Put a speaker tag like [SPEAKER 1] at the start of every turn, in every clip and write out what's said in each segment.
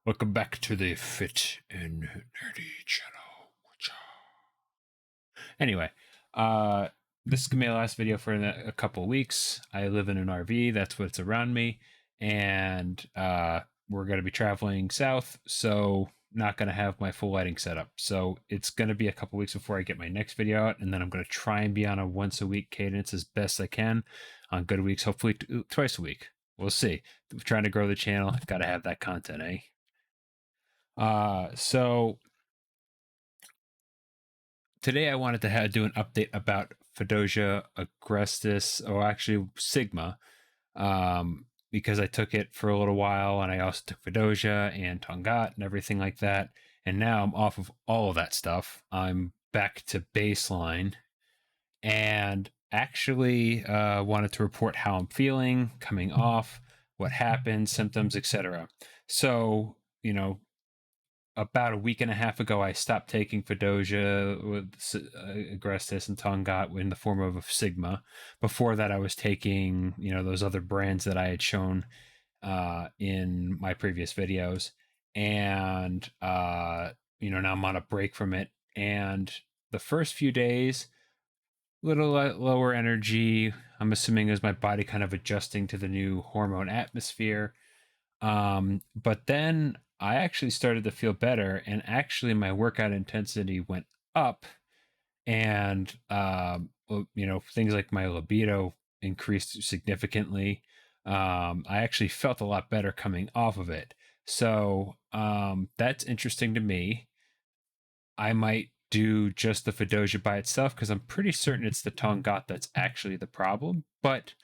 [SPEAKER 1] Welcome back to the Fit and Nerdy channel. Anyway, uh, this is gonna be my last video for a couple weeks. I live in an RV. That's what's around me, and we're gonna be traveling south, so not gonna have my full lighting setup. So it's gonna be a couple weeks before I get my next video out, and then I'm gonna try and be on a once a week cadence as best I can. On good weeks, hopefully twice a week. We'll see. I'm trying to grow the channel. I've got to have that content, eh? So today I wanted to do an update about Fadogia, Agrestis, or actually Sigma, because I took it for a little while, and I also took Fadogia and Tongkat and everything like that. And now I'm off of all of that stuff. I'm back to baseline, and actually wanted to report how I'm feeling coming off, what happened, symptoms, etc. So, about a week and a half ago, I stopped taking Fadogia with Agrestis and Tongkat in the form of a Sigma. Before that, I was taking, those other brands that I had shown in my previous videos. And, now I'm on a break from it. And the first few days, little lower energy. I'm assuming is my body kind of adjusting to the new hormone atmosphere. But then I actually started to feel better, and actually my workout intensity went up, and things like my libido increased significantly. I actually felt a lot better coming off of it. So that's interesting to me. I might do just the Fadogia by itself because I'm pretty certain it's the Tongat that's actually the problem. But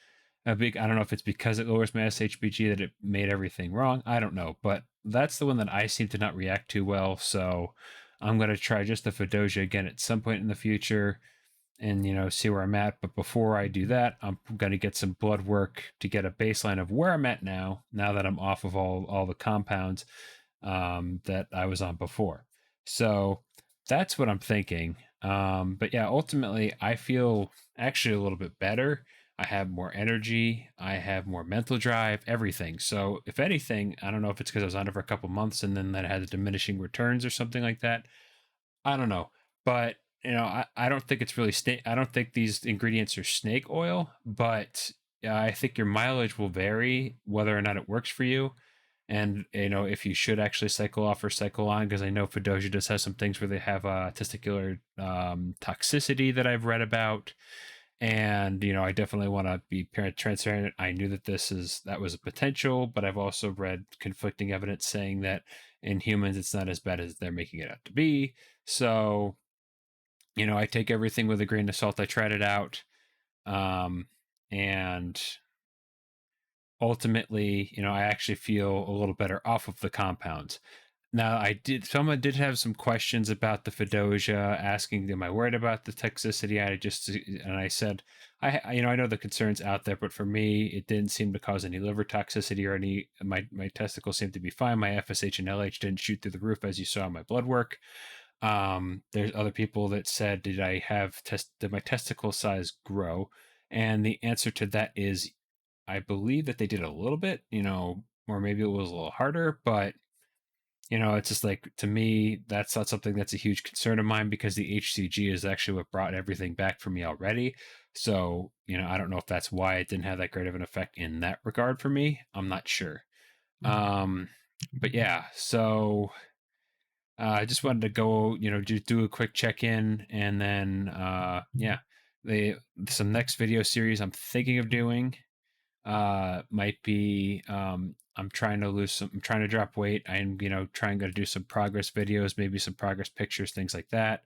[SPEAKER 1] I don't know if it's because it lowers my SHBG that it made everything wrong. I don't know, but that's the one that I seem to not react to well. So I'm going to try just the Fadogia again at some point in the future and, see where I'm at. But before I do that, I'm going to get some blood work to get a baseline of where I'm at now that I'm off of all the compounds that I was on before. So that's what I'm thinking. But yeah, ultimately, I feel actually a little bit better. I have more energy. I have more mental drive, everything. So, if anything, I don't know if it's because I was on it for a couple months and then that had diminishing returns or something like that. I don't know. But, I don't think it's really snake. I don't think these ingredients are snake oil, but I think your mileage will vary whether or not it works for you. And if you should actually cycle off or cycle on, because I know Fadogia does have some things where they have testicular toxicity that I've read about. And I definitely want to be transparent. I knew that that was a potential, but I've also read conflicting evidence saying that in humans it's not as bad as they're making it out to be. So I take everything with a grain of salt. I tried it out, and ultimately, I actually feel a little better off of the compounds. Now, someone did have some questions about the Fadogia, asking, am I worried about the toxicity? And I said, I know the concerns out there, but for me, it didn't seem to cause any liver toxicity or my testicles seemed to be fine. My FSH and LH didn't shoot through the roof, as you saw in my blood work. There's other people that said, did my testicle size grow? And the answer to that is, I believe that they did a little bit, or maybe it was a little harder, but it's just like, to me, that's not something that's a huge concern of mine because the HCG is actually what brought everything back for me already. So, I don't know if that's why it didn't have that great of an effect in that regard for me. I'm not sure. But yeah, so I just wanted to go, just do a quick check-in, and then, yeah, some next video series I'm thinking of doing might be I'm trying to drop weight. I'm trying to do some progress videos, maybe some progress pictures, things like that,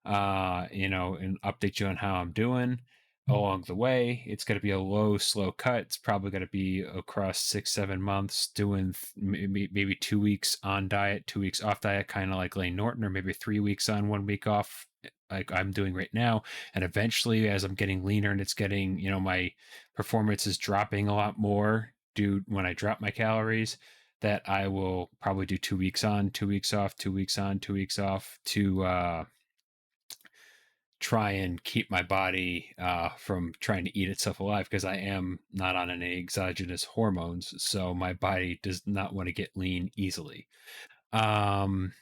[SPEAKER 1] and update you on how I'm doing along the way. It's going to be a slow cut. It's probably going to be across 6-7 months, doing maybe 2 weeks on diet, 2 weeks off diet, kind of like Lane Norton, or maybe 3 weeks on, 1 week off, like I'm doing right now. And eventually, as I'm getting leaner and it's getting, my performance is dropping a lot more due when I drop my calories, that I will probably do 2 weeks on, 2 weeks off, 2 weeks on, 2 weeks off try and keep my body from trying to eat itself alive, because I am not on any exogenous hormones, so my body does not want to get lean easily. Um,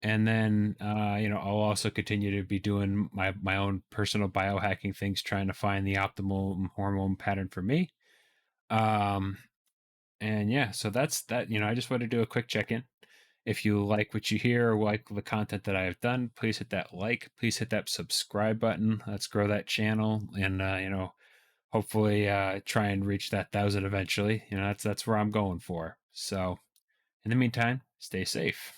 [SPEAKER 1] and then I'll also continue to be doing my own personal biohacking things, trying to find the optimal hormone pattern for me. Um, and yeah, so that's that. I just want to do a quick check-in. If you like what you hear or like the content that I have done, please hit that like, please hit that subscribe button. Let's grow that channel, and hopefully try and reach that 1,000 eventually. That's where I'm going for. So in the meantime, stay safe.